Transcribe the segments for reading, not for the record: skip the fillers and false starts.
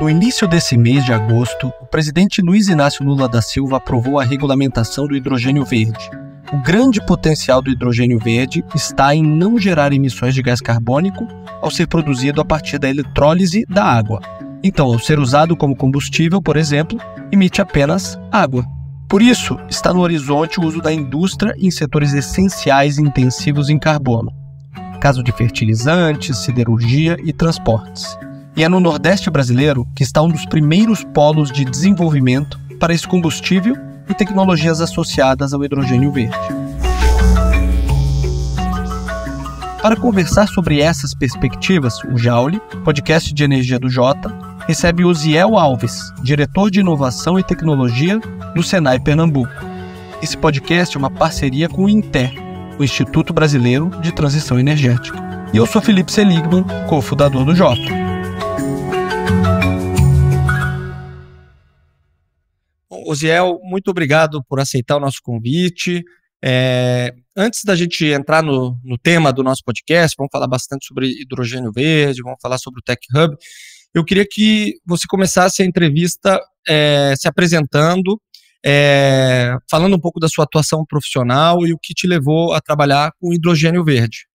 No início desse mês de agosto, o presidente Luiz Inácio Lula da Silva aprovou a regulamentação do hidrogênio verde. O grande potencial do hidrogênio verde está em não gerar emissões de gás carbônico ao ser produzido a partir da eletrólise da água. Então, ao ser usado como combustível, por exemplo, emite apenas água. Por isso, está no horizonte o uso da indústria em setores essenciais e intensivos em carbono, caso de fertilizantes, siderurgia e transportes. E é no Nordeste brasileiro que está um dos primeiros polos de desenvolvimento para esse combustível e tecnologias associadas ao hidrogênio verde. Para conversar sobre essas perspectivas, o Jauli, podcast de energia do Jota, recebe Osiel Alves, diretor de inovação e tecnologia do Senai Pernambuco. Esse podcast é uma parceria com o INTER, o Instituto Brasileiro de Transição Energética. E eu sou Felipe Seligman, cofundador do Jota. Osiel, muito obrigado por aceitar o nosso convite. Antes da gente entrar no tema do nosso podcast, vamos falar bastante sobre hidrogênio verde, vamos falar sobre o Tech Hub. Eu queria que você começasse a entrevista se apresentando, falando um pouco da sua atuação profissional e o que te levou a trabalhar com hidrogênio verde.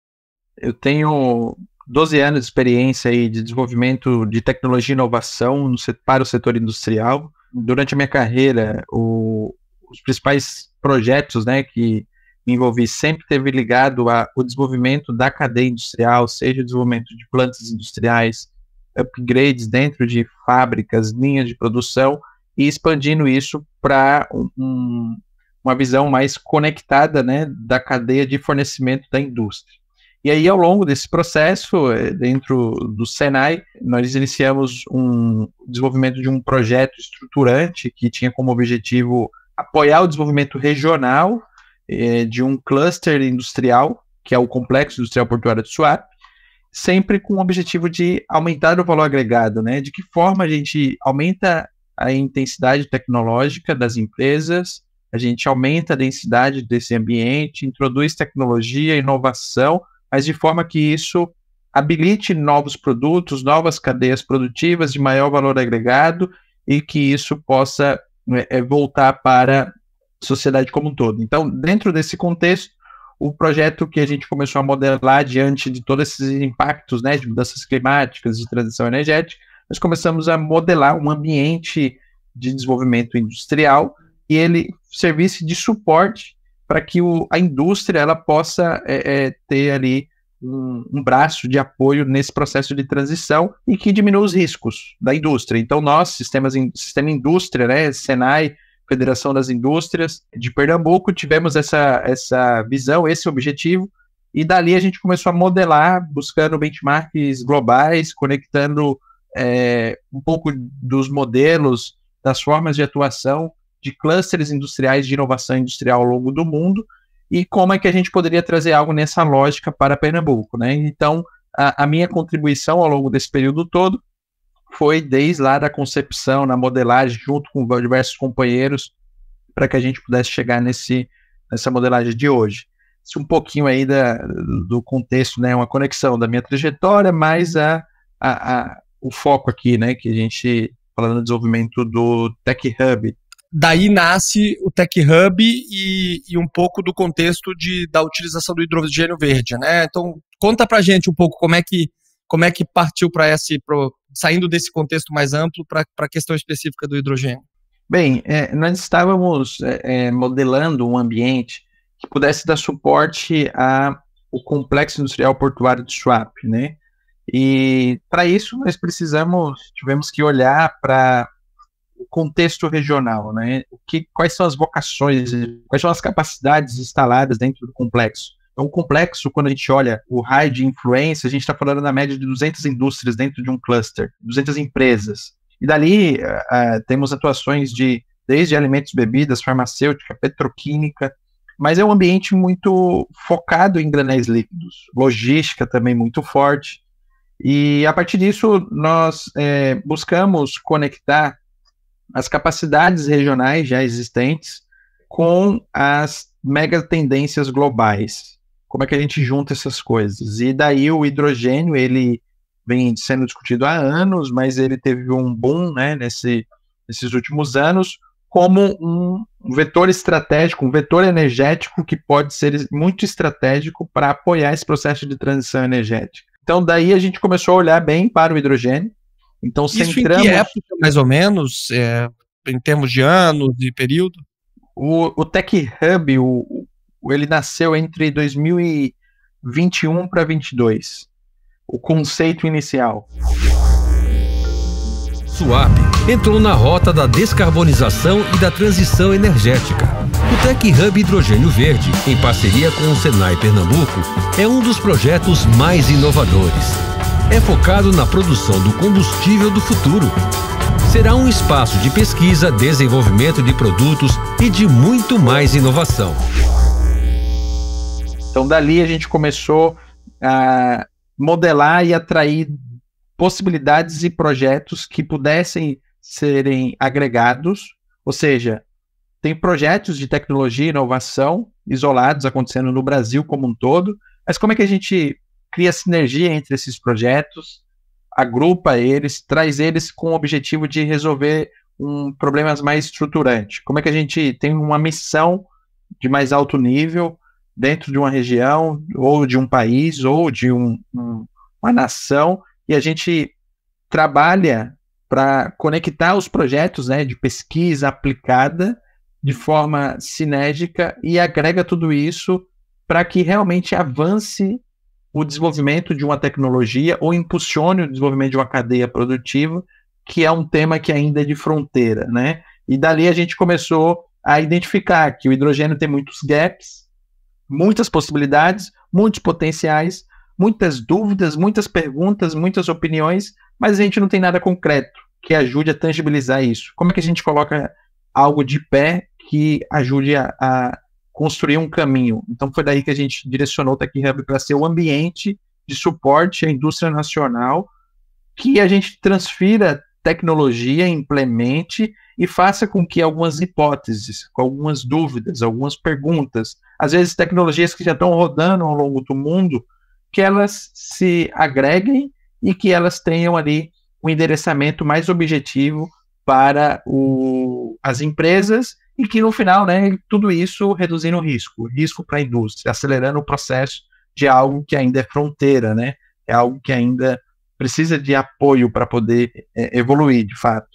Eu tenho 12 anos de experiência aí de desenvolvimento de tecnologia e inovação para o setor industrial. Durante a minha carreira, os principais projetos, né, que me envolvi sempre teve ligado ao desenvolvimento da cadeia industrial, seja o desenvolvimento de plantas industriais, upgrades dentro de fábricas, linhas de produção, e expandindo isso para uma visão mais conectada, né, da cadeia de fornecimento da indústria. E aí, ao longo desse processo, dentro do Senai, nós iniciamos o desenvolvimento de um projeto estruturante que tinha como objetivo apoiar o desenvolvimento regional de um cluster industrial, que é o Complexo Industrial Portuário de Suape, sempre com o objetivo de aumentar o valor agregado, né? De que forma a gente aumenta a intensidade tecnológica das empresas, a gente aumenta a densidade desse ambiente, introduz tecnologia, inovação, mas de forma que isso habilite novos produtos, novas cadeias produtivas de maior valor agregado e que isso possa voltar para a sociedade como um todo. Então, dentro desse contexto, o projeto que a gente começou a modelar diante de todos esses impactos, né, de mudanças climáticas, de transição energética, nós começamos a modelar um ambiente de desenvolvimento industrial e ele servisse de suporte para que a indústria ela possa ter ali um braço de apoio nesse processo de transição e que diminua os riscos da indústria. Então, nós, Sistema Indústria, né, Senai, Federação das Indústrias de Pernambuco, tivemos essa visão, esse objetivo, e dali a gente começou a modelar, buscando benchmarks globais, conectando um pouco dos modelos, das formas de atuação de clusters industriais de inovação industrial ao longo do mundo, e como é que a gente poderia trazer algo nessa lógica para Pernambuco, né? Então, a minha contribuição ao longo desse período todo foi desde lá da concepção, na modelagem, junto com diversos companheiros, para que a gente pudesse chegar nessa modelagem de hoje. Isso um pouquinho aí do contexto, né? Uma conexão da minha trajetória, mais o foco aqui, né? Que a gente falando do desenvolvimento do Tech Hub. Daí nasce o Tech Hub e um pouco do contexto da utilização do hidrogênio verde, né? Então, conta pra gente um pouco como é que partiu para saindo desse contexto mais amplo para a questão específica do hidrogênio. Bem, nós estávamos modelando um ambiente que pudesse dar suporte ao Complexo Industrial Portuário de Suape, né? E para isso nós tivemos que olhar para o contexto regional, né? Quais são as vocações, quais são as capacidades instaladas dentro do complexo. Então, o complexo, quando a gente olha o raio de influência, a gente está falando na média de 200 indústrias dentro de um cluster, 200 empresas. E dali temos atuações desde alimentos, bebidas, farmacêutica, petroquímica, mas é um ambiente muito focado em granéis líquidos, logística também muito forte. E a partir disso, nós buscamos conectar as capacidades regionais já existentes com as mega tendências globais. Como é que a gente junta essas coisas? E daí o hidrogênio, ele vem sendo discutido há anos, mas ele teve um boom, né, nesses últimos anos, como um vetor estratégico, um vetor energético que pode ser muito estratégico para apoiar esse processo de transição energética. Então, daí a gente começou a olhar bem para o hidrogênio. Então, Isso em que época, mais ou menos, em termos de anos e período? O Tech Hub, ele nasceu entre 2021 para 2022. O conceito inicial. Suape entrou na rota da descarbonização e da transição energética. O Tech Hub Hidrogênio Verde, em parceria com o Senai Pernambuco, é um dos projetos mais inovadores. É focado na produção do combustível do futuro. Será um espaço de pesquisa, desenvolvimento de produtos e de muito mais inovação. Então, dali a gente começou a modelar e atrair possibilidades e projetos que pudessem serem agregados, ou seja, tem projetos de tecnologia e inovação isolados acontecendo no Brasil como um todo, mas como é que a gente cria sinergia entre esses projetos, agrupa eles, traz eles com o objetivo de resolver problemas mais estruturantes? Como é que a gente tem uma missão de mais alto nível dentro de uma região, ou de um país, ou de uma nação, e a gente trabalha para conectar os projetos, né, de pesquisa aplicada de forma sinérgica e agrega tudo isso para que realmente avance o desenvolvimento de uma tecnologia ou impulsione o desenvolvimento de uma cadeia produtiva, que é um tema que ainda é de fronteira, né? E dali a gente começou a identificar que o hidrogênio tem muitos gaps, muitas possibilidades, muitos potenciais, muitas dúvidas, muitas perguntas, muitas opiniões, mas a gente não tem nada concreto que ajude a tangibilizar isso. Como é que a gente coloca algo de pé que ajude a construir um caminho? Então foi daí que a gente direcionou o Tech Hub para ser o ambiente de suporte à indústria nacional, que a gente transfira tecnologia, implemente e faça com que algumas hipóteses, com algumas dúvidas, algumas perguntas, às vezes tecnologias que já estão rodando ao longo do mundo, que elas se agreguem e que elas tenham ali um endereçamento mais objetivo para as empresas e que no final, né, tudo isso reduzindo o risco para a indústria, acelerando o processo de algo que ainda é fronteira, né, é algo que ainda precisa de apoio para poder evoluir de fato.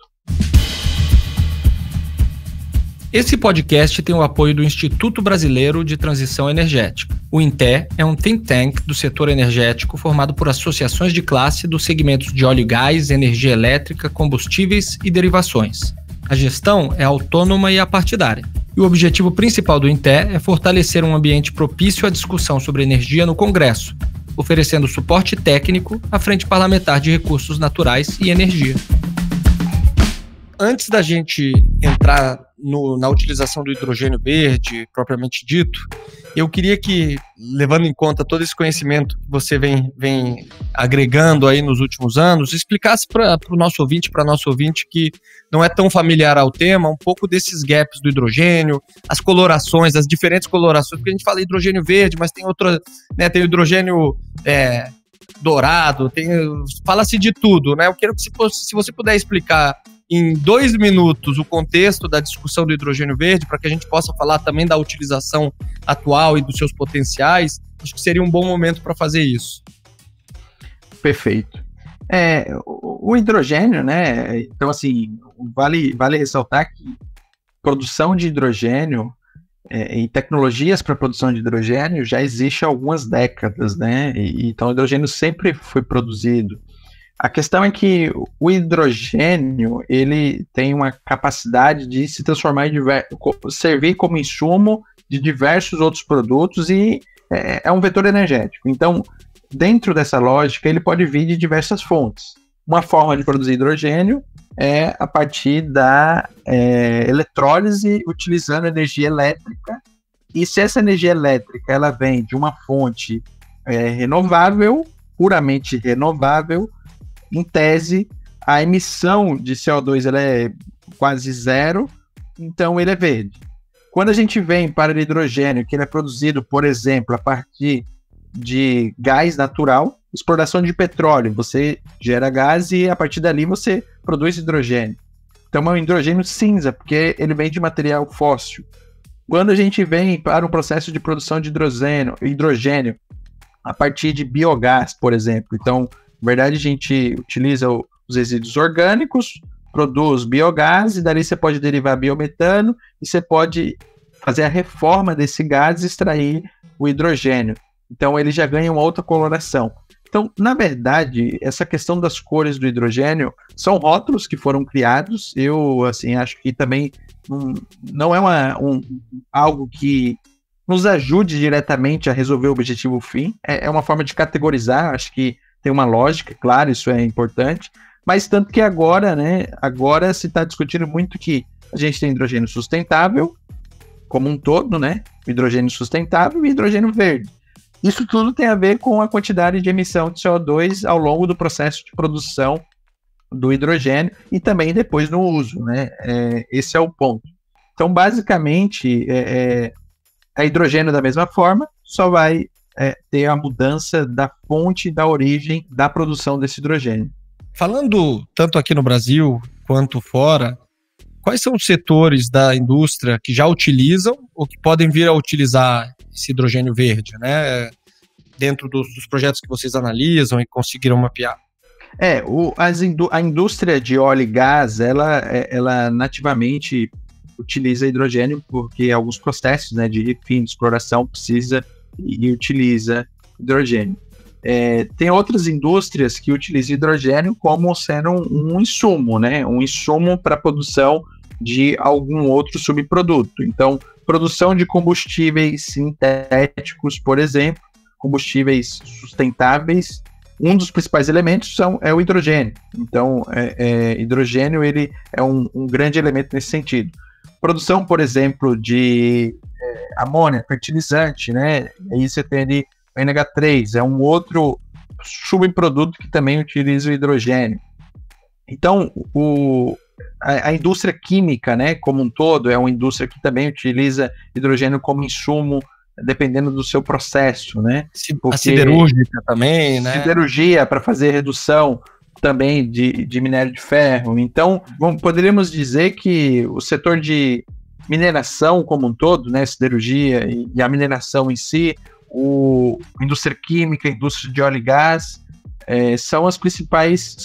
Esse podcast tem o apoio do Instituto Brasileiro de Transição Energética. O INTE é um think tank do setor energético formado por associações de classe dos segmentos de óleo e gás, energia elétrica, combustíveis e derivações. A gestão é autônoma e apartidária. E o objetivo principal do INTE é fortalecer um ambiente propício à discussão sobre energia no Congresso, oferecendo suporte técnico à Frente Parlamentar de Recursos Naturais e Energia. Antes da gente entrar na utilização do hidrogênio verde, propriamente dito, eu queria que, levando em conta todo esse conhecimento que você vem agregando aí nos últimos anos, explicasse para o nosso ouvinte, para nosso ouvinte que não é tão familiar ao tema, um pouco desses gaps do hidrogênio, as colorações, as diferentes colorações, porque a gente fala hidrogênio verde, mas tem outra, né, tem o hidrogênio dourado, fala-se de tudo, né? Eu quero que se você puder explicar em 2 minutos o contexto da discussão do hidrogênio verde, para que a gente possa falar também da utilização atual e dos seus potenciais, acho que seria um bom momento para fazer isso. Perfeito. O hidrogênio, né? Então, assim, vale ressaltar que produção de hidrogênio e tecnologias para produção de hidrogênio já existe há algumas décadas, né? Então, o hidrogênio sempre foi produzido. A questão é que o hidrogênio, ele tem uma capacidade de se transformar servir como insumo de diversos outros produtos e é um vetor energético. Então, dentro dessa lógica, ele pode vir de diversas fontes. Uma forma de produzir hidrogênio é a partir da eletrólise utilizando energia elétrica. E se essa energia elétrica ela vem de uma fonte renovável, puramente renovável, em tese, a emissão de CO2 ela é quase zero, então ele é verde. Quando a gente vem para o hidrogênio, que ele é produzido, por exemplo, a partir de gás natural, exploração de petróleo, você gera gás e a partir dali você produz hidrogênio. Então é um hidrogênio cinza, porque ele vem de material fóssil. Quando a gente vem para um processo de produção de hidrogênio a partir de biogás, por exemplo. Então, na verdade, a gente utiliza os resíduos orgânicos, produz biogás, e dali você pode derivar biometano, e você pode fazer a reforma desse gás e extrair o hidrogênio. Então, ele já ganha uma outra coloração. Então, na verdade, essa questão das cores do hidrogênio são rótulos que foram criados. Eu, assim, acho que também não é algo que nos ajude diretamente a resolver o objetivo fim. É uma forma de categorizar, acho que tem uma lógica, claro, isso é importante. Mas tanto que agora, né, agora se está discutindo muito que a gente tem hidrogênio sustentável, como um todo, né, hidrogênio sustentável e hidrogênio verde. Isso tudo tem a ver com a quantidade de emissão de CO2 ao longo do processo de produção do hidrogênio e também depois no uso, né? Esse é o ponto. Então, basicamente, a hidrogênio da mesma forma, só vai ter a mudança da fonte, da origem da produção desse hidrogênio. Falando tanto aqui no Brasil quanto fora, quais são os setores da indústria que já utilizam ou que podem vir a utilizar esse hidrogênio verde, né? Dentro dos projetos que vocês analisam e conseguiram mapear? A indústria de óleo e gás, ela nativamente utiliza hidrogênio porque alguns processos, né, de refino, de exploração precisa e utiliza hidrogênio. Tem outras indústrias que utilizam hidrogênio como sendo um insumo, né? Um insumo para a produção de algum outro subproduto. Então, produção de combustíveis sintéticos, por exemplo, combustíveis sustentáveis, um dos principais elementos é o hidrogênio. Então, hidrogênio ele é um grande elemento nesse sentido. Produção, por exemplo, de amônia, fertilizante, né? Aí você tem ali o NH3, é um outro subproduto que também utiliza o hidrogênio. Então, a indústria química, né, como um todo, é uma indústria que também utiliza hidrogênio como insumo, dependendo do seu processo, né? A siderúrgica também, né? Siderurgia para fazer redução também de minério de ferro. Então, poderíamos dizer que o setor de mineração como um todo, né, siderurgia e a mineração em si, a indústria química, a indústria de óleo e gás, são os principais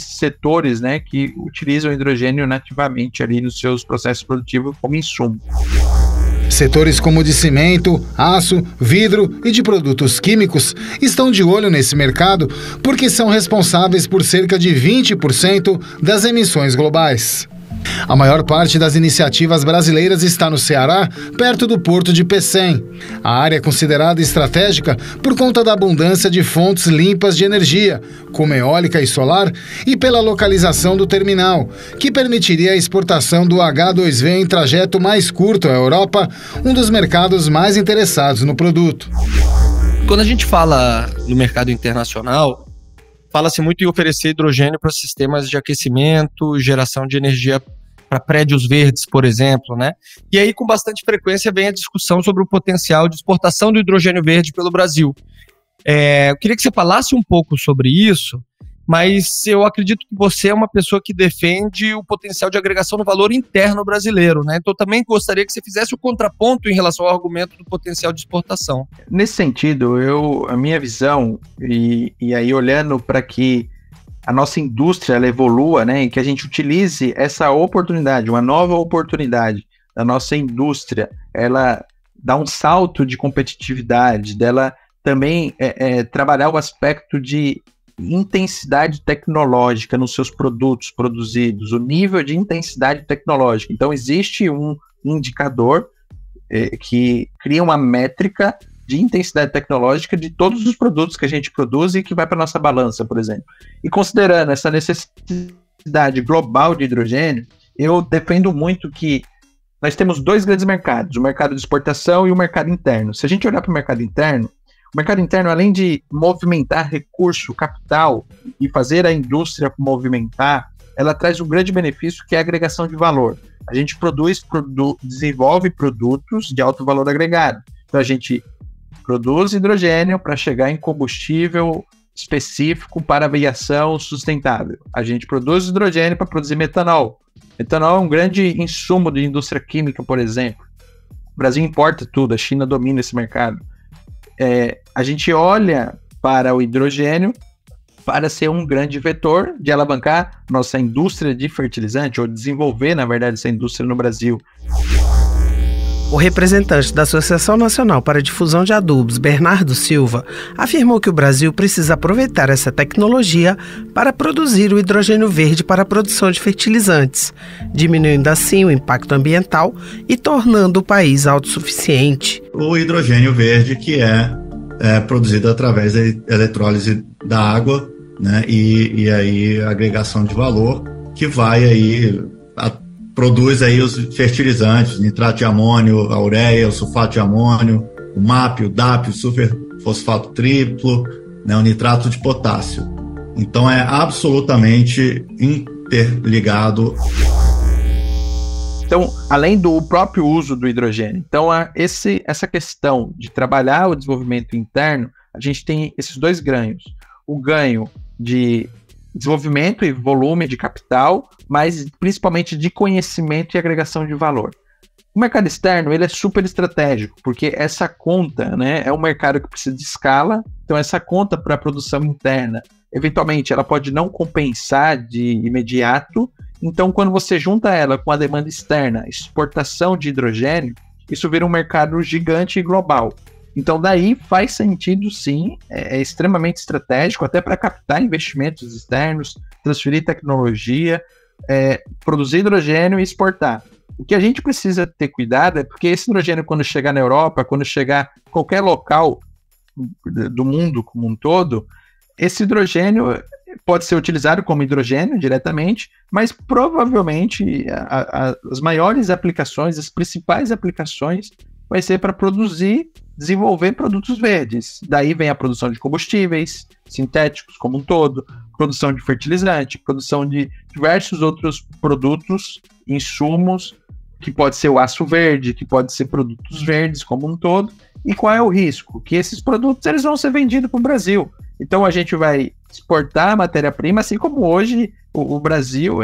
setores, né, que utilizam o hidrogênio nativamente ali nos seus processos produtivos como insumo. Setores como o de cimento, aço, vidro e de produtos químicos estão de olho nesse mercado porque são responsáveis por cerca de 20% das emissões globais. A maior parte das iniciativas brasileiras está no Ceará, perto do porto de Pecém. A área é considerada estratégica por conta da abundância de fontes limpas de energia, como eólica e solar, e pela localização do terminal, que permitiria a exportação do H2V em trajeto mais curto à Europa, um dos mercados mais interessados no produto. Quando a gente fala no mercado internacional, fala-se muito em oferecer hidrogênio para sistemas de aquecimento, geração de energia para prédios verdes, por exemplo, né? E aí, com bastante frequência, vem a discussão sobre o potencial de exportação do hidrogênio verde pelo Brasil. Eu queria que você falasse um pouco sobre isso, mas eu acredito que você é uma pessoa que defende o potencial de agregação no valor interno brasileiro, né? Então, também gostaria que você fizesse o contraponto em relação ao argumento do potencial de exportação. Nesse sentido, a minha visão, e aí olhando para que a nossa indústria ela evolua, né, e que a gente utilize essa oportunidade, uma nova oportunidade da nossa indústria, ela dá um salto de competitividade, dela também trabalhar o aspecto de intensidade tecnológica nos seus produtos produzidos, o nível de intensidade tecnológica. Então, existe um indicador que cria uma métrica de intensidade tecnológica de todos os produtos que a gente produz e que vai para a nossa balança, por exemplo. E considerando essa necessidade global de hidrogênio, eu defendo muito que nós temos dois grandes mercados, o mercado de exportação e o mercado interno. Se a gente olhar para o mercado interno, além de movimentar recurso, capital e fazer a indústria movimentar, ela traz um grande benefício que é a agregação de valor. A gente desenvolve produtos de alto valor agregado. Então a gente produz hidrogênio para chegar em combustível específico para aviação sustentável. A gente produz hidrogênio para produzir metanol. Metanol é um grande insumo de indústria química, por exemplo. O Brasil importa tudo, a China domina esse mercado. A gente olha para o hidrogênio para ser um grande vetor de alavancar nossa indústria de fertilizante, ou desenvolver, na verdade, essa indústria no Brasil. O representante da Associação Nacional para a Difusão de Adubos, Bernardo Silva, afirmou que o Brasil precisa aproveitar essa tecnologia para produzir o hidrogênio verde para a produção de fertilizantes, diminuindo assim o impacto ambiental e tornando o país autossuficiente. O hidrogênio verde, que é produzido através da eletrólise da água, né, e aí a agregação de valor, que vai aí produz aí os fertilizantes, nitrato de amônio, a ureia, o sulfato de amônio, o MAP, o DAP, o superfosfato triplo, né, o nitrato de potássio. Então é absolutamente interligado. Então, além do próprio uso do hidrogênio, então essa questão de trabalhar o desenvolvimento interno, a gente tem esses dois ganhos. O ganho de desenvolvimento e volume de capital, mas principalmente de conhecimento e agregação de valor. O mercado externo, ele é super estratégico, porque essa conta, né, é um mercado que precisa de escala, então essa conta para a produção interna, eventualmente ela pode não compensar de imediato, então quando você junta ela com a demanda externa, exportação de hidrogênio, isso vira um mercado gigante e global. Então daí faz sentido sim, é extremamente estratégico, até para captar investimentos externos, transferir tecnologia, produzir hidrogênio e exportar. O que a gente precisa ter cuidado é porque esse hidrogênio, quando chegar na Europa, quando chegar em qualquer local do mundo como um todo, esse hidrogênio pode ser utilizado como hidrogênio diretamente, mas provavelmente as maiores aplicações, as principais aplicações, vai ser para desenvolver produtos verdes. Daí vem a produção de combustíveis sintéticos como um todo, produção de fertilizante, produção de diversos outros produtos, insumos, que pode ser o aço verde, que pode ser produtos verdes como um todo. E qual é o risco? Que esses produtos eles vão ser vendidos para o Brasil. Então a gente vai exportar a matéria-prima, assim como hoje o Brasil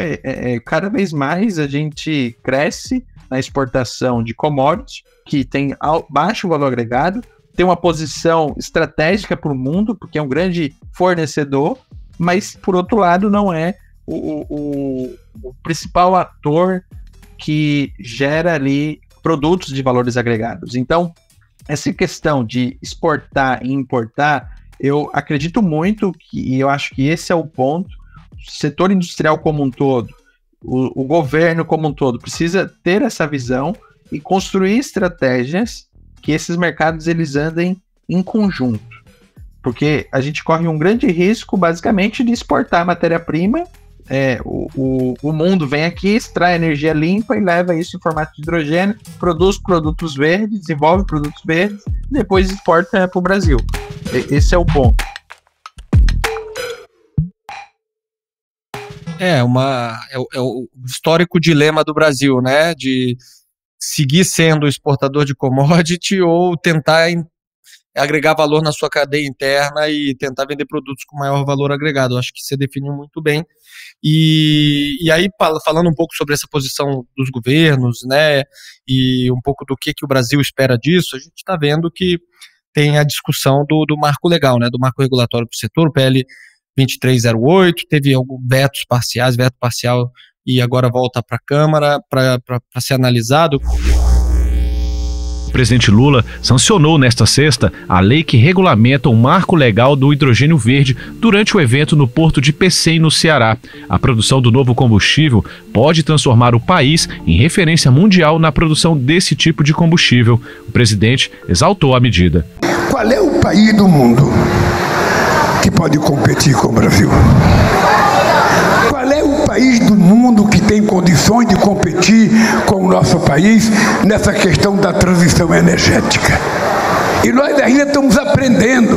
cada vez mais a gente cresce na exportação de commodities, que tem baixo valor agregado, tem uma posição estratégica para o mundo, porque é um grande fornecedor, mas, por outro lado, não é o principal ator que gera ali produtos de valores agregados. Então, essa questão de exportar e importar, eu acredito muito e eu acho que esse é o ponto. O setor industrial como um todo, o governo como um todo, precisa ter essa visão e construir estratégias que esses mercados eles andem em conjunto. Porque a gente corre um grande risco, basicamente, de exportar matéria-prima. O mundo vem aqui, extrai energia limpa e leva isso em formato de hidrogênio, produz produtos verdes, desenvolve produtos verdes e depois exporta para o Brasil. Esse é o ponto. É o histórico dilema do Brasil, né? De seguir sendo exportador de commodity ou tentar agregar valor na sua cadeia interna e tentar vender produtos com maior valor agregado. Eu acho que você definiu muito bem. E aí, falando um pouco sobre essa posição dos governos, né, e um pouco do que o Brasil espera disso, a gente está vendo que tem a discussão do marco legal, né, do marco regulatório para o setor, o PL 2308, teve alguns veto parcial, e agora volta para a Câmara para ser analisado. O presidente Lula sancionou nesta sexta a lei que regulamenta o marco legal do hidrogênio verde durante o evento no Porto de Pecém, no Ceará. A produção do novo combustível pode transformar o país em referência mundial na produção desse tipo de combustível. O presidente exaltou a medida. Qual é o país do mundo que pode competir com o Brasil? Qual é o país do mundo que tem condições de competir com o nosso país nessa questão da transição energética? E nós ainda estamos aprendendo,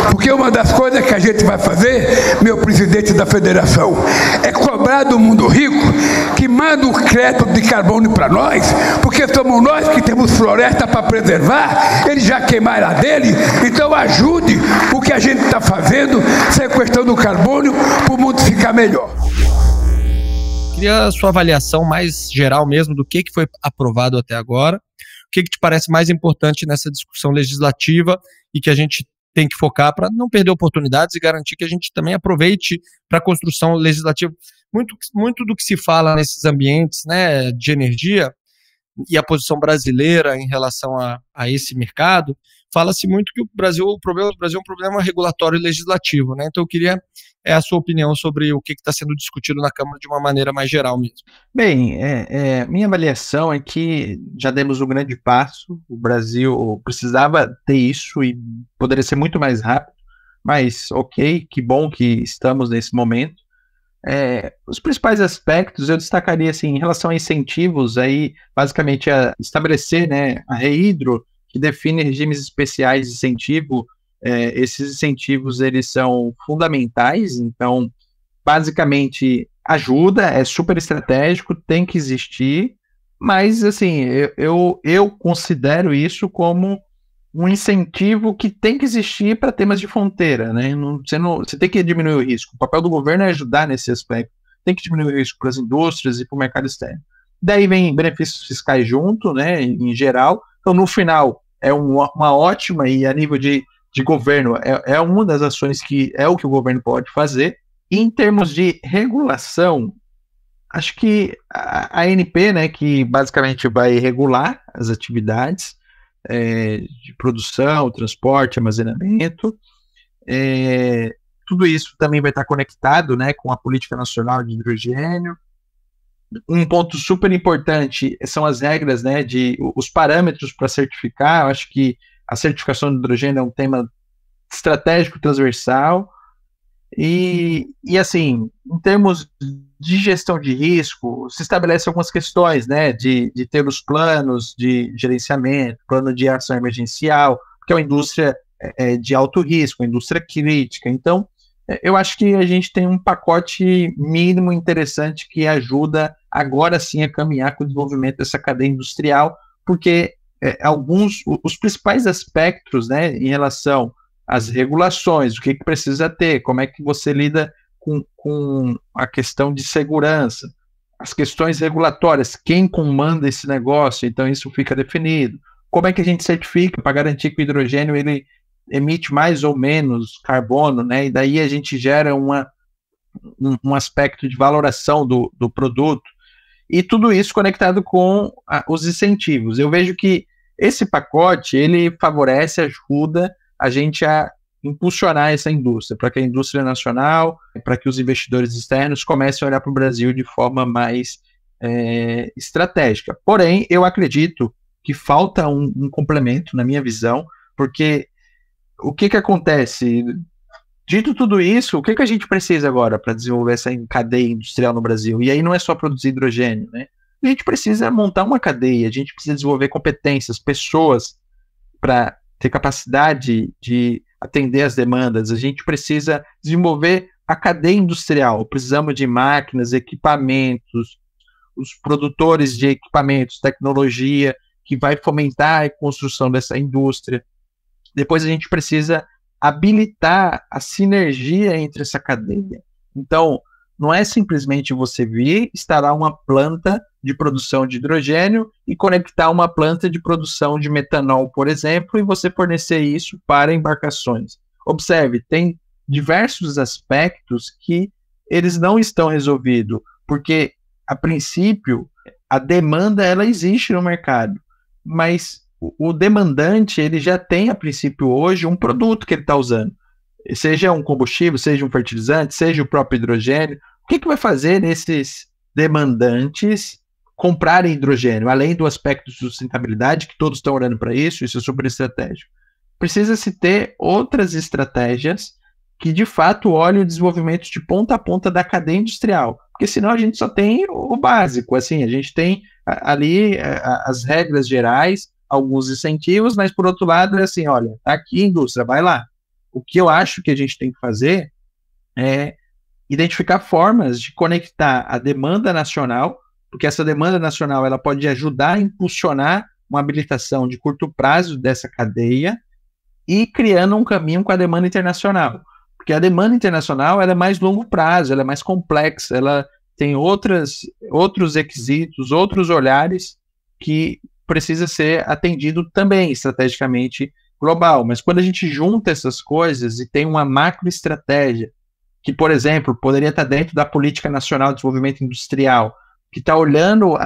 porque uma das coisas que a gente vai fazer, meu presidente da federação, é cobrar do mundo rico que manda o crédito de carbono para nós, porque somos nós que temos floresta para preservar, eles já queimaram a dele, então ajude o que a gente está fazendo, sequestrando o carbono, para o mundo ficar melhor. Queria a sua avaliação mais geral mesmo do que foi aprovado até agora. O que te parece mais importante nessa discussão legislativa e que a gente tem que focar para não perder oportunidades e garantir que a gente também aproveite para a construção legislativa. Muito do que se fala nesses ambientes, né, de energia e a posição brasileira em relação a esse mercado, fala-se muito que o problema do Brasil é um problema regulatório e legislativo, né? Então eu queria a sua opinião sobre o que está sendo discutido na Câmara de uma maneira mais geral mesmo. Bem, minha avaliação é que já demos um grande passo, o Brasil precisava ter isso e poderia ser muito mais rápido, mas ok, que bom que estamos nesse momento. Os principais aspectos eu destacaria assim, em relação a incentivos, aí, basicamente estabelecer, né, a REHIDRO, que define regimes especiais de incentivo. Esses incentivos eles são fundamentais, então basicamente ajuda, é super estratégico, tem que existir, mas assim, eu considero isso como um incentivo que tem que existir para temas de fronteira, né? Você tem que diminuir o risco. O papel do governo é ajudar nesse aspecto. Tem que diminuir o risco para as indústrias e para o mercado externo. Daí vem benefícios fiscais junto, né? Em geral. Então, no final, é uma ótima, e a nível de governo, é uma das ações que é o que o governo pode fazer. E em termos de regulação, acho que a ANP, né, que basicamente vai regular as atividades de produção, transporte, armazenamento, tudo isso também vai estar conectado, né, com a Política Nacional de Hidrogênio. Um ponto super importante são as regras, né, os parâmetros para certificar. Eu acho que a certificação do hidrogênio é um tema estratégico transversal e assim, em termos de gestão de risco, se estabelece algumas questões, né, de ter os planos de gerenciamento, plano de ação emergencial, porque é uma indústria de alto risco, uma indústria crítica. Então, eu acho que a gente tem um pacote mínimo interessante que ajuda agora sim a caminhar com o desenvolvimento dessa cadeia industrial, porque os principais aspectos, né, em relação às regulações, o que precisa ter, como é que você lida com a questão de segurança, as questões regulatórias, quem comanda esse negócio, então isso fica definido, como é que a gente certifica para garantir que o hidrogênio ele emite mais ou menos carbono, né, e daí a gente gera um aspecto de valoração do produto, e tudo isso conectado com os incentivos. Eu vejo que esse pacote, ele favorece, ajuda a gente a impulsionar essa indústria, para que a indústria nacional, para que os investidores externos comecem a olhar para o Brasil de forma mais estratégica. Porém, eu acredito que falta um complemento, na minha visão, porque o que acontece? Dito tudo isso, o que a gente precisa agora para desenvolver essa cadeia industrial no Brasil? E aí não é só produzir hidrogênio, né? A gente precisa montar uma cadeia, a gente precisa desenvolver competências, pessoas para ter capacidade de atender as demandas, a gente precisa desenvolver a cadeia industrial, precisamos de máquinas, equipamentos, os produtores de equipamentos, tecnologia, que vai fomentar a construção dessa indústria. Depois a gente precisa habilitar a sinergia entre essa cadeia. Então, não é simplesmente você vir, instalar uma planta de produção de hidrogênio e conectar uma planta de produção de metanol, por exemplo, e você fornecer isso para embarcações. Observe, tem diversos aspectos que eles não estão resolvidos, porque, a princípio, a demanda ela existe no mercado, mas o demandante ele já tem, a princípio, hoje, um produto que ele está usando. Seja um combustível, seja um fertilizante, seja o próprio hidrogênio. O que vai fazer esses demandantes comprarem hidrogênio? Além do aspecto de sustentabilidade, que todos estão olhando para isso é super estratégico. Precisa-se ter outras estratégias que, de fato, olhem o desenvolvimento de ponta a ponta da cadeia industrial. Porque senão a gente só tem o básico. Assim, a gente tem ali as regras gerais, alguns incentivos, mas por outro lado é assim, olha, tá aqui indústria, vai lá. O que eu acho que a gente tem que fazer é identificar formas de conectar a demanda nacional, porque essa demanda nacional ela pode ajudar a impulsionar uma habilitação de curto prazo dessa cadeia e criando um caminho com a demanda internacional. Porque a demanda internacional ela é mais longo prazo, ela é mais complexa, ela tem outros requisitos, outros olhares que precisa ser atendido também estrategicamente global. Mas quando a gente junta essas coisas e tem uma macroestratégia, que, por exemplo, poderia estar dentro da Política Nacional de Desenvolvimento Industrial, que está olhando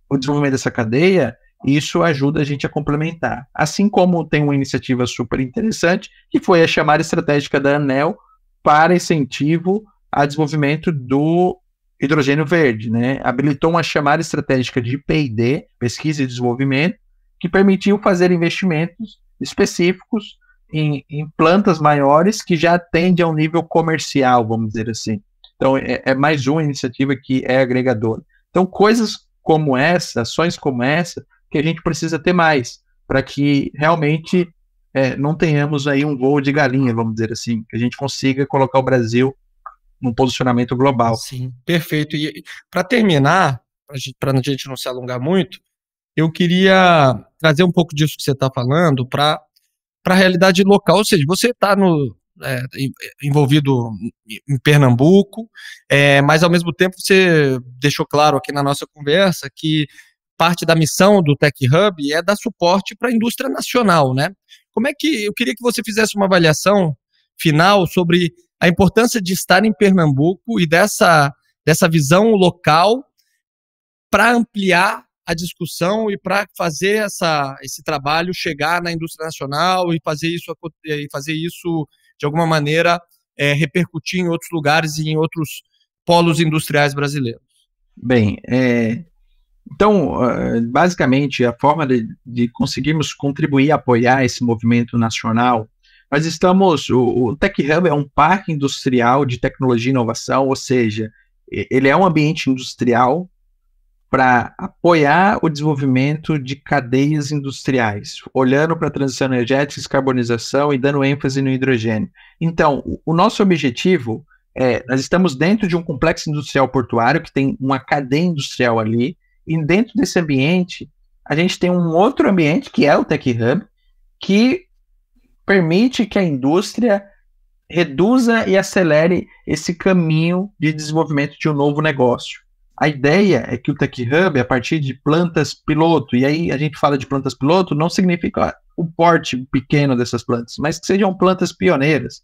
o desenvolvimento dessa cadeia, isso ajuda a gente a complementar. Assim como tem uma iniciativa super interessante, que foi a chamada estratégica da ANEEL para incentivo ao desenvolvimento do hidrogênio verde, né? Habilitou uma chamada estratégica de P&D, Pesquisa e Desenvolvimento, que permitiu fazer investimentos específicos em plantas maiores que já atendem a um nível comercial, vamos dizer assim. Então, é mais uma iniciativa que é agregadora. Então, coisas como essa, ações como essa, que a gente precisa ter mais, para que realmente não tenhamos aí um voo de galinha, vamos dizer assim, que a gente consiga colocar o Brasil num posicionamento global. Sim, perfeito. E para terminar, para a gente não se alongar muito, eu queria trazer um pouco disso que você está falando para a realidade local, ou seja, você está envolvido em Pernambuco, mas ao mesmo tempo você deixou claro aqui na nossa conversa que parte da missão do Tech Hub é dar suporte para a indústria nacional, né? Como é que eu queria que você fizesse uma avaliação final sobre a importância de estar em Pernambuco e dessa visão local para ampliar a discussão e para fazer esse trabalho chegar na indústria nacional e fazer isso de alguma maneira repercutir em outros lugares e em outros polos industriais brasileiros. Bem, então, basicamente, a forma de conseguirmos contribuir, apoiar esse movimento nacional, nós estamos, o Tech Hub é um parque industrial de tecnologia e inovação, ou seja, ele é um ambiente industrial para apoiar o desenvolvimento de cadeias industriais, olhando para a transição energética, descarbonização e dando ênfase no hidrogênio. Então, o nosso objetivo nós estamos dentro de um complexo industrial portuário que tem uma cadeia industrial ali, e dentro desse ambiente, a gente tem um outro ambiente, que é o Tech Hub, que permite que a indústria reduza e acelere esse caminho de desenvolvimento de um novo negócio. A ideia é que o Tech Hub, a partir de plantas piloto, e aí a gente fala de plantas piloto, não significa o porte pequeno dessas plantas, mas que sejam plantas pioneiras,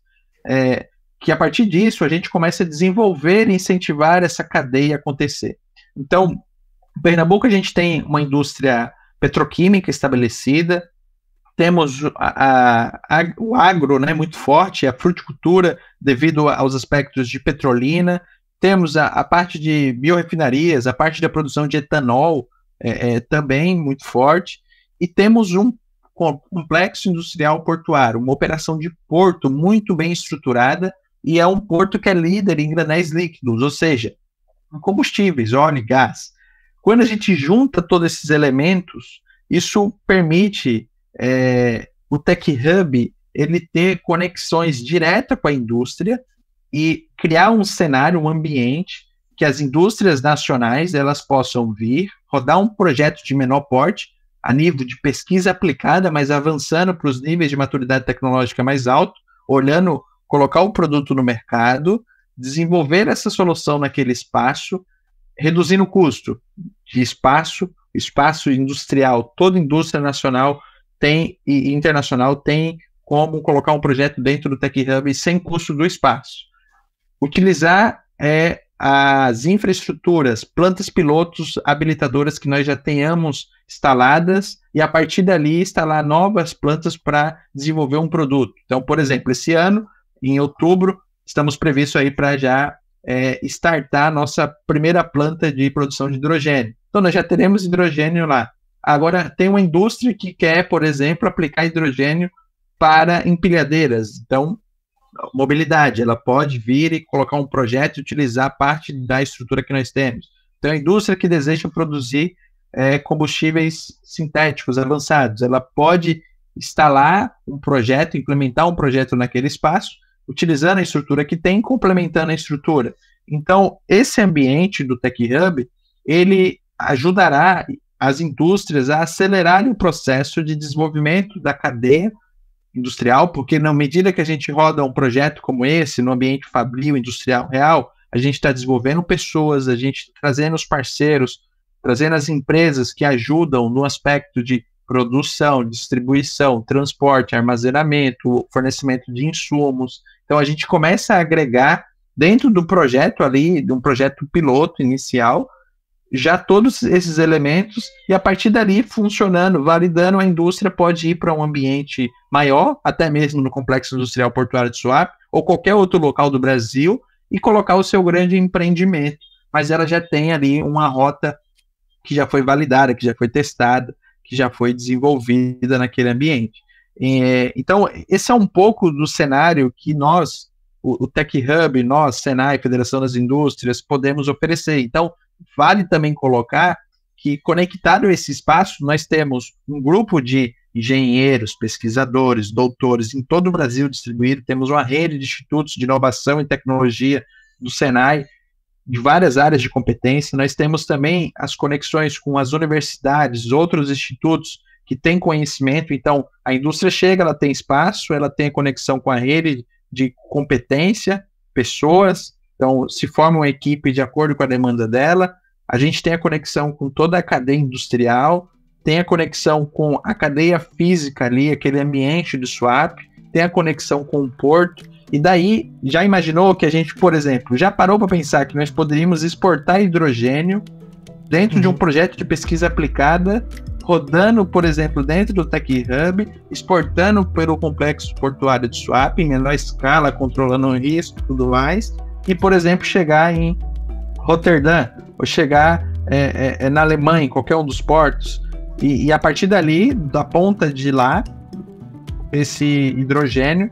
que a partir disso a gente comece a desenvolver e incentivar essa cadeia a acontecer. Então, em Pernambuco a gente tem indústria petroquímica estabelecida, temos o agro, né, muito forte, a fruticultura devido aos aspectos de petrolina, temos a parte de biorefinarias, a parte da produção de etanol também muito forte, e temos um complexo industrial portuário, uma operação de porto muito bem estruturada, e é um porto que é líder em granéis líquidos, ou seja, em combustíveis, óleo e gás. Quando a gente junta todos esses elementos, isso permite o Tech Hub ele ter conexões diretas com a indústria e criar um cenário, um ambiente que as indústrias nacionais elas possam vir, rodar um projeto de menor porte, a nível de pesquisa aplicada, mas avançando para os níveis de maturidade tecnológica mais alto, olhando, colocar o produto no mercado, desenvolver essa solução naquele espaço, reduzindo o custo de espaço industrial, toda indústria nacional e internacional tem como colocar um projeto dentro do Tech Hub sem custo do espaço. Utilizar as infraestruturas, plantas pilotos habilitadoras que nós já tenhamos instaladas e a partir dali instalar novas plantas para desenvolver um produto. Então, por exemplo, esse ano, em outubro, estamos previstos aí para já startar a nossa primeira planta de produção de hidrogênio. Então, nós já teremos hidrogênio lá. Agora, tem uma indústria que quer, por exemplo, aplicar hidrogênio para empilhadeiras. Então, mobilidade, ela pode vir e colocar um projeto e utilizar parte da estrutura que nós temos. Então, a indústria que deseja produzir combustíveis sintéticos avançados. Ela pode instalar um projeto, implementar um projeto naquele espaço, utilizando a estrutura que tem, complementando a estrutura. Então, esse ambiente do Tech Hub, ele ajudará as indústrias a acelerarem o processo de desenvolvimento da cadeia industrial, porque na medida que a gente roda um projeto como esse, no ambiente fabril industrial real, a gente está desenvolvendo pessoas, a gente está trazendo os parceiros, trazendo as empresas que ajudam no aspecto de produção, distribuição, transporte, armazenamento, fornecimento de insumos. Então a gente começa a agregar dentro do projeto ali, de um projeto piloto inicial, já todos esses elementos, e a partir dali funcionando, validando, a indústria pode ir para um ambiente maior, até mesmo no Complexo Industrial Portuário de Suape, ou qualquer outro local do Brasil, e colocar o seu grande empreendimento. Mas ela já tem ali uma rota que já foi validada, que já foi testada, que já foi desenvolvida naquele ambiente. Então, esse é um pouco do cenário que nós, o Tech Hub, nós, Senai, Federação das Indústrias, podemos oferecer. Então, vale também colocar que, conectado a esse espaço, nós temos um grupo de engenheiros, pesquisadores, doutores em todo o Brasil distribuído, temos uma rede de institutos de inovação e tecnologia do Senai, de várias áreas de competência. Nós temos também as conexões com as universidades, outros institutos que têm conhecimento. Então, a indústria chega, ela tem espaço, ela tem conexão com a rede de competência, pessoas, então se forma uma equipe de acordo com a demanda dela. A gente tem a conexão com toda a cadeia industrial, tem a conexão com a cadeia física ali, aquele ambiente do Suape, tem a conexão com o porto. E daí, já imaginou que a gente, por exemplo, já parou para pensar que nós poderíamos exportar hidrogênio dentro de um projeto de pesquisa aplicada, rodando, por exemplo, dentro do Tech Hub, exportando pelo Complexo Portuário de Suape, em menor escala, controlando o risco e tudo mais, e, por exemplo, chegar em Roterdã, ou chegar na Alemanha, em qualquer um dos portos, e a partir dali, da ponta de lá, esse hidrogênio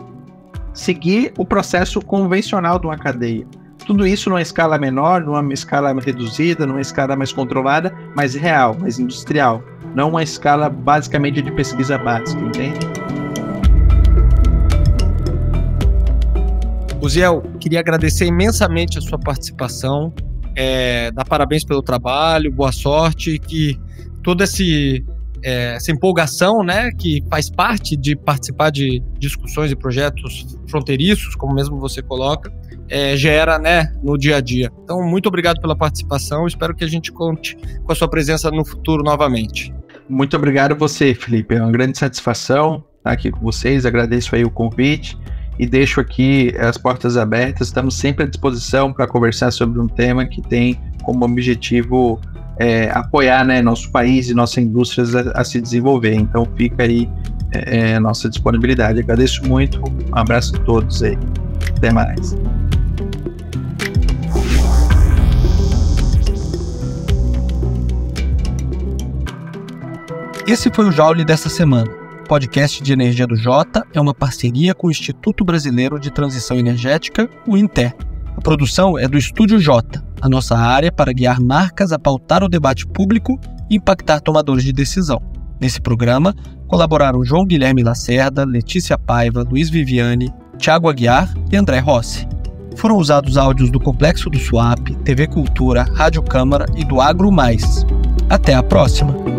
seguir o processo convencional de uma cadeia. Tudo isso numa escala menor, numa escala reduzida, numa escala mais controlada, mais real, mais industrial. Não uma escala basicamente de pesquisa básica, entende? Uziel, queria agradecer imensamente a sua participação, dar parabéns pelo trabalho, boa sorte, que toda essa empolgação, né, que faz parte de participar de discussões e projetos fronteiriços, como mesmo você coloca, gera, né, no dia a dia. Então, muito obrigado pela participação, espero que a gente conte com a sua presença no futuro novamente. Muito obrigado a você, Felipe, é uma grande satisfação estar aqui com vocês, agradeço aí o convite e deixo aqui as portas abertas, estamos sempre à disposição para conversar sobre um tema que tem como objetivo apoiar, né, nosso país e nossa indústria a se desenvolver. Então fica aí a nossa disponibilidade. Agradeço muito, um abraço a todos aí. Até mais. Esse foi o Joule dessa semana. O podcast de energia do Jota é uma parceria com o Instituto Brasileiro de Transição Energética, o INTE. A produção é do Estúdio Jota, a nossa área para guiar marcas a pautar o debate público e impactar tomadores de decisão. Nesse programa, colaboraram João Guilherme Lacerda, Letícia Paiva, Luiz Viviane, Thiago Aguiar e André Rossi. Foram usados áudios do Complexo do Suape, TV Cultura, Rádio Câmara e do Agro Mais. Até a próxima!